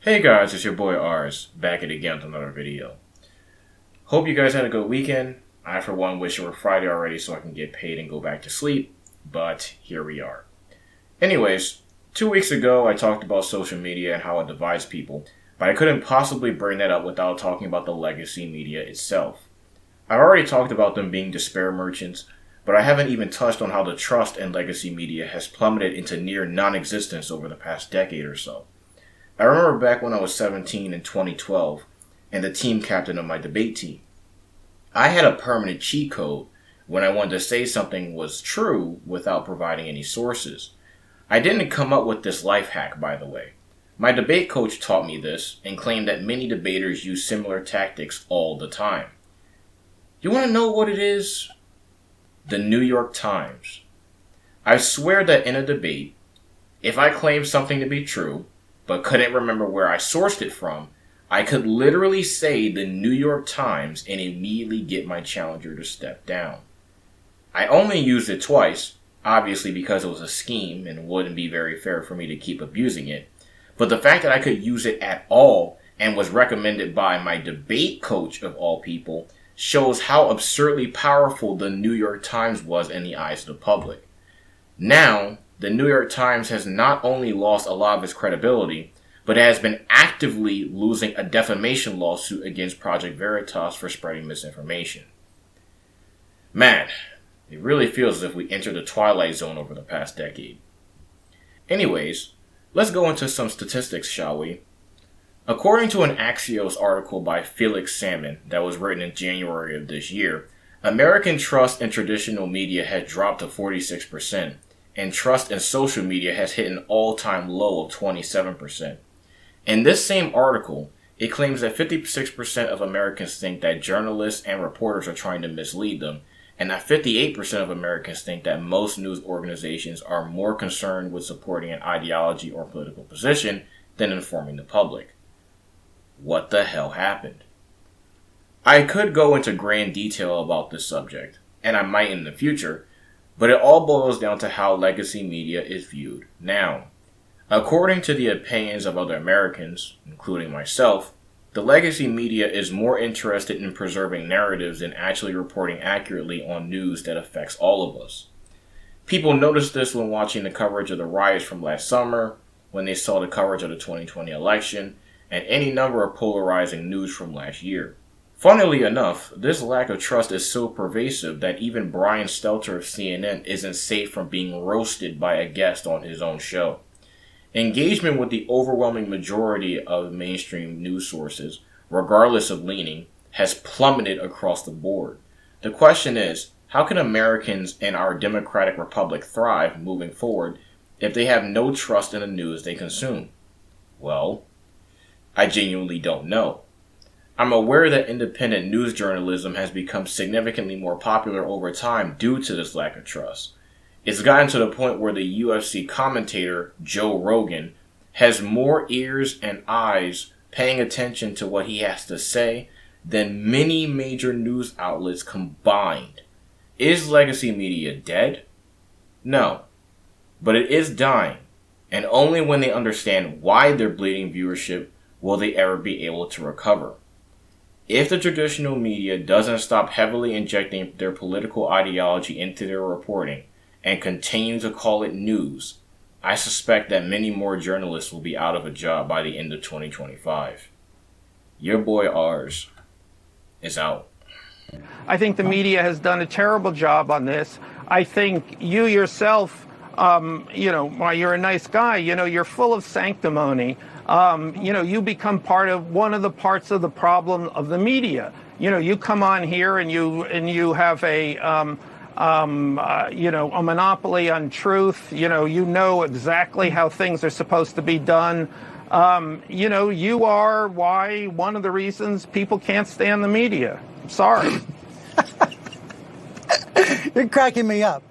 Hey guys, it's your boy Rs, back at it again with another video. Hope you guys had a good weekend. I for one wish it were Friday already so I can get paid and go back to sleep, but here we are. Anyways, 2 weeks ago I talked about social media and how it divides people, but I couldn't possibly bring that up without talking about the legacy media itself. I've already talked about them being despair merchants, but I haven't even touched on how the trust in legacy media has plummeted into near non-existence over the past decade or so. I remember back when I was 17 in 2012 and the team captain of my debate team. I had a permanent cheat code when I wanted to say something was true without providing any sources. I didn't come up with this life hack, by the way. My debate coach taught me this and claimed that many debaters use similar tactics all the time. You want to know what it is? The New York Times. I swear that in a debate, if I claimed something to be true, but couldn't remember where I sourced it from, I could literally say the New York Times and immediately get my challenger to step down. I only used it twice, obviously because it was a scheme and wouldn't be very fair for me to keep abusing it, but the fact that I could use it at all and was recommended by my debate coach of all people shows how absurdly powerful the New York Times was in the eyes of the public. Now, the New York Times has not only lost a lot of its credibility, but it has been actively losing a defamation lawsuit against Project Veritas for spreading misinformation. Man, it really feels as if we entered the twilight zone over the past decade. Anyways, let's go into some statistics, shall we? According to an Axios article by Felix Salmon that was written in January of this year, American trust in traditional media had dropped to 46%. And trust in social media has hit an all-time low of 27%. In this same article, it claims that 56% of Americans think that journalists and reporters are trying to mislead them, and that 58% of Americans think that most news organizations are more concerned with supporting an ideology or political position than informing the public. What the hell happened? I could go into grand detail about this subject, and I might in the future, but it all boils down to how legacy media is viewed now. According to the opinions of other Americans, including myself, the legacy media is more interested in preserving narratives than actually reporting accurately on news that affects all of us. People noticed this when watching the coverage of the riots from last summer, when they saw the coverage of the 2020 election, and any number of polarizing news from last year. Funnily enough, this lack of trust is so pervasive that even Brian Stelter of CNN isn't safe from being roasted by a guest on his own show. Engagement with the overwhelming majority of mainstream news sources, regardless of leaning, has plummeted across the board. The question is, how can Americans in our democratic republic thrive moving forward if they have no trust in the news they consume? Well, I genuinely don't know. I'm aware that independent news journalism has become significantly more popular over time due to this lack of trust. It's gotten to the point where the UFC commentator Joe Rogan has more ears and eyes paying attention to what he has to say than many major news outlets combined. Is legacy media dead? No. But it is dying, and only when they understand why they're bleeding viewership will they ever be able to recover. If the traditional media doesn't stop heavily injecting their political ideology into their reporting and continue to call it news, I suspect that many more journalists will be out of a job by the end of 2025. Your boy Rs is out. I think the media has done a terrible job on this. I think you yourself, while you're a nice guy, you're full of sanctimony. You become part of one of the parts of the problem of the media. You come on here and you have a monopoly on truth. You know exactly how things are supposed to be done. You are one of the reasons people can't stand the media. Sorry. You're cracking me up.